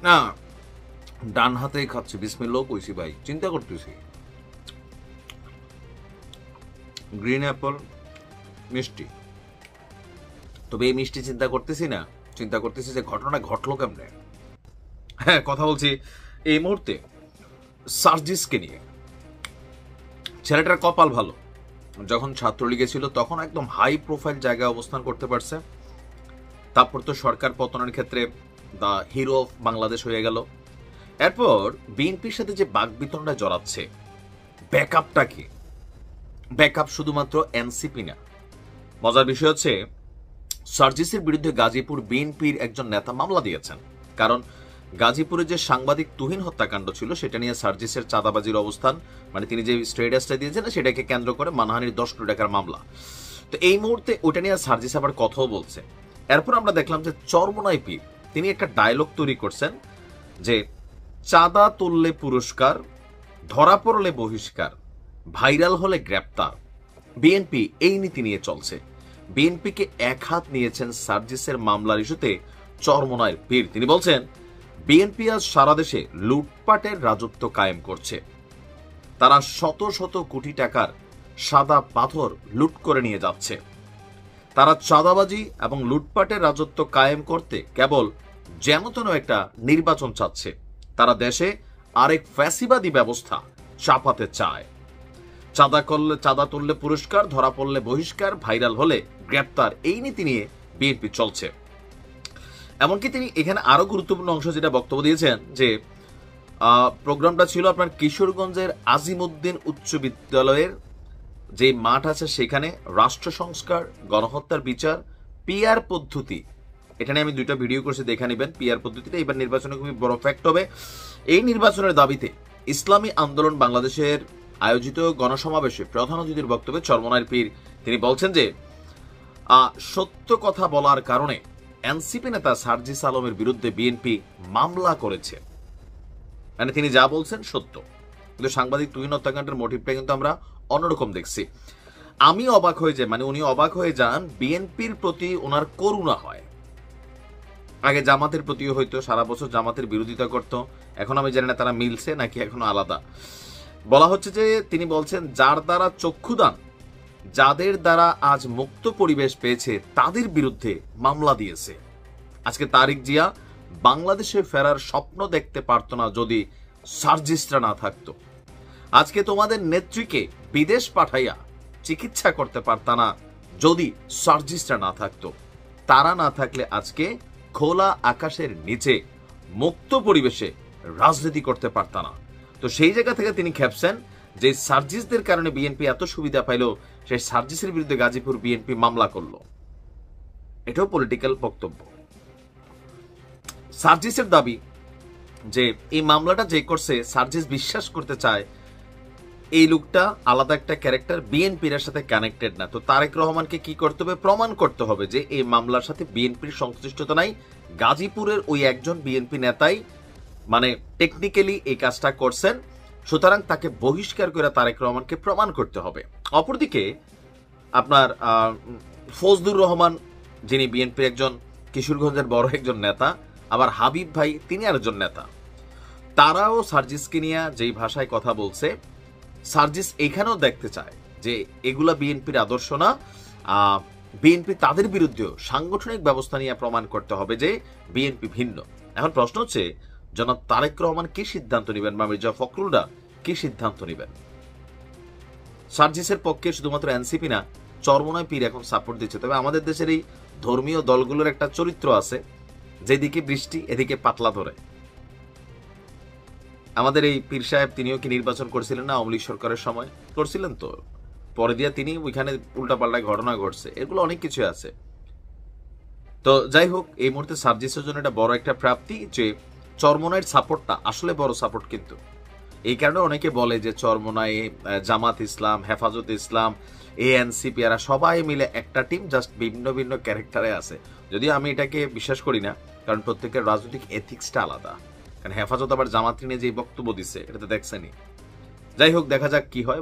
না, ডান হাতেই খাচ্ছি, বিসমিল্লাহ কইছি ভাই, চিন্তা করতেছি। গ্রিন অ্যাপল মিষ্টি, তবে এই মিষ্টি চিন্তা করতেছি যে ঘটনা ঘটলো কেমনে। হ্যাঁ, কথা বলছি এই মুহূর্তে সার্জিসকে নিয়ে। ছেলেটার কপাল ভালো, যখন ছাত্রলীগে ছিল তখন একদম হাই প্রোফাইল জায়গায় অবস্থান করতে পারছে। তারপর তো সরকার পতনের ক্ষেত্রে দ্য হিরো অফ বাংলাদেশ হয়ে গেল। এরপর বিএনপির সাথে যে বাকবিতণ্ডা জড়াচ্ছে, ব্যাকআপটা কি? ব্যাকআপ শুধুমাত্র এনসিপি না। মজার বিষয় হচ্ছে সার্জিসের বিরুদ্ধে গাজীপুর বিএনপির একজন নেতা মামলা দিয়েছেন, কারণ গাজীপুরে যে সাংবাদিক তুহিন হত্যাকাণ্ড ছিল সেটা নিয়ে সার্জিসের চাঁদাবাজির অবস্থান, মানে তিনি যে স্টেটাসটা দিয়েছেন সেটাকে কেন্দ্র করে মানহানির 10 কোটি টাকার মামলা। তো এই মুহূর্তে ওটা নিয়ে সার্জিস আবার কথাও বলছে। এরপর আমরা দেখলাম যে চরমোনাই পীর তিনি একটা ডায়লগ তৈরি করছেন যে চাঁদা তুললে পুরস্কার, ধরা পড়লে বহিষ্কার, ভাইরাল হলে গ্রেপ্তার। বিএনপি এই নীতি নিয়ে চলছে। বিএনপিকে এক হাত নিয়েছেন সার্জিসের মামলার ইস্যুতে চরমোনাই পীর। তিনি বলছেন বিএনপি আজ সারা দেশে লুটপাটের রাজত্ব কায়েম করছে। তারা শত শত কোটি টাকার সাদা পাথর লুট করে নিয়ে যাচ্ছে। তারা চাঁদাবাজি এবং লুটপাটের রাজত্ব কায়েম করতে কেবল যেন একটা নির্বাচন চাচ্ছে। তারা দেশে আরেক ফ্যাসিবাদী ব্যবস্থা চাপাতে চায়। চাঁদা তুললে পুরস্কার, ধরা পড়লে বহিষ্কার, ভাইরাল হলে গ্রেপ্তার, এই নীতি নিয়ে বিএনপি চলছে। এমনকি তিনি এখানে আরো গুরুত্বপূর্ণ অংশ যেটা বক্তব্য দিয়েছেন যে প্রোগ্রামটা ছিল আপনার কিশোরগঞ্জের আজিমউদ্দিন উচ্চ বিদ্যালয়ের যে মাঠ আছে সেখানে রাষ্ট্র সংস্কার, গণহত্যার বিচার, পিআর পদ্ধতি, এটা নিয়ে আমি 2টা ভিডিও করছি, দেখে নেবেন। পিআর পদ্ধতিটা এবার নির্বাচনে খুবই বড় ফ্যাক্ট হবে। এই নির্বাচনের দাবিতে ইসলামী আন্দোলন বাংলাদেশের আয়োজিত গণসমাবেশে প্রধান অতিথির বক্তব্যে চরমোনাই পীর তিনি বলছেন যে সত্য কথা বলার কারণে এনসিপি নেতা সার্জিস আলমের বিরুদ্ধে বিএনপি মামলা করেছে। মানে তিনি যা বলছেন সত্য, কিন্তু সাংবাদিক তুহিন হত্যাকাণ্ডের মোটিভটা কিন্তু আমরা অন্যরকম দেখছি। আমি অবাক হয়ে যাই, মানে উনি অবাক হয়ে যান, বিএনপির প্রতি ওনার করুণা হয়। আগে জামাতের প্রতিও হয়তো সারা বছর জামাতের বিরোধিতা করত, এখন আমি জানি না তারা মিলছে নাকি এখনো আলাদা। বলা হচ্ছে যে তিনি বলছেন যার দ্বারা চক্ষুদান, যাদের দ্বারা আজ মুক্ত পরিবেশ পেয়েছে তাদের বিরুদ্ধে মামলা দিয়েছে। আজকে তারিক জিয়া বাংলাদেশে ফেরার স্বপ্ন দেখতে পারত না যদি সার্জিসরা না থাকতো। আজকে তোমাদের নেত্রীকে বিদেশ পাঠাইয়া চিকিৎসা করতে পারত না যদি সার্জিসরা না থাকতো। তারা না থাকলে আজকে খোলা আকাশের নিচে মুক্ত পরিবেশে রাজনীতি করতে পারত না। তো সেই জায়গা থেকে তিনি খেপছেন যে সার্জিসদের কারণে বিএনপি এত সুবিধা পাইল, সেই সার্জিসের বিরুদ্ধে গাজীপুর বিএনপি মামলা করল। এটাও পলিটিক্যাল বক্তব্য। সার্জিসের দাবি যে এই মামলাটা যে করছে সার্জিস বিশ্বাস করতে চায় এই লোকটা আলাদা একটা ক্যারেক্টার, বিএনপির সাথে কানেক্টেড না। তো তারেক রহমানকে কি করতে হবে? প্রমাণ করতে হবে যে এই মামলার সাথে বিএনপির সংশ্লিষ্টতা নাই। গাজীপুরের ওই একজন বিএনপি নেতাই মানে টেকনিক্যালি এই কাজটা করছেন, সুতরাং তাকে বহিষ্কার করে তারেক রহমানকে প্রমাণ করতে হবে। অপরদিকে আপনার ফজলুর রহমান, যিনি বিএনপির একজন কিশোরগঞ্জের বড় একজন নেতা, আবার হাবিব ভাই তিনি আরেকজন নেতা, তারাও সার্জিসকে নিয়ে যেই ভাষায় কথা বলছে, সার্জিস এখানেও দেখতে চায় যে এগুলা বিএনপির আদর্শ না। বিএনপি তাদের বিরুদ্ধেও সাংগঠনিক ব্যবস্থা নিয়ে প্রমাণ করতে হবে যে বিএনপি ভিন্ন। এখন প্রশ্ন হচ্ছে জনাব তারেক রহমান কি সিদ্ধান্ত নেবেন বা মির্জা ফখরুলরা কি সিদ্ধান্ত নেবেন? সার্জিসের পক্ষে শুধুমাত্র এনসিপি না, চরমোনাই পীর এখন সাপোর্ট দিচ্ছে। তবে আমাদের দেশের এই ধর্মীয় দলগুলোর একটা চরিত্র আছে, যেদিকে বৃষ্টি এদিকে পাতলা ধরে। আমাদের এই পীর সাহেব তিনিও কি নির্বাচন করছিলেন না আওয়ামী লীগ সরকারের সময়? করছিলেন তো, পরে দিয়ে তিনি ওইখানে উল্টাপাল্টা ঘটনা ঘটছে, এগুলো অনেক কিছু আছে। তো যাই হোক, এই মুহূর্তে সার্জিসের জন্য এটা বড় একটা প্রাপ্তি যে চরমোনাইয়ের সাপোর্টটা আসলে বড় সাপোর্ট। কিন্তু এই কারণে অনেকে বলে যে চরমোনাই, জামাত ইসলাম, হেফাজত ইসলাম, এএনসিপি এরা সবাই মিলে একটা টিম, জাস্ট ভিন্ন ভিন্ন ক্যারেক্টারে আছে। যদিও আমি এটাকে বিশ্বাস করি না, কারণ প্রত্যেকের রাজনৈতিক এথিক্সটা আলাদা। কারণ হেফাজত আবার জামাত নিয়ে যে বক্তব্য দিচ্ছে এটা তো দেখছেনই। যাই হোক, দেখা যাক কি হয়।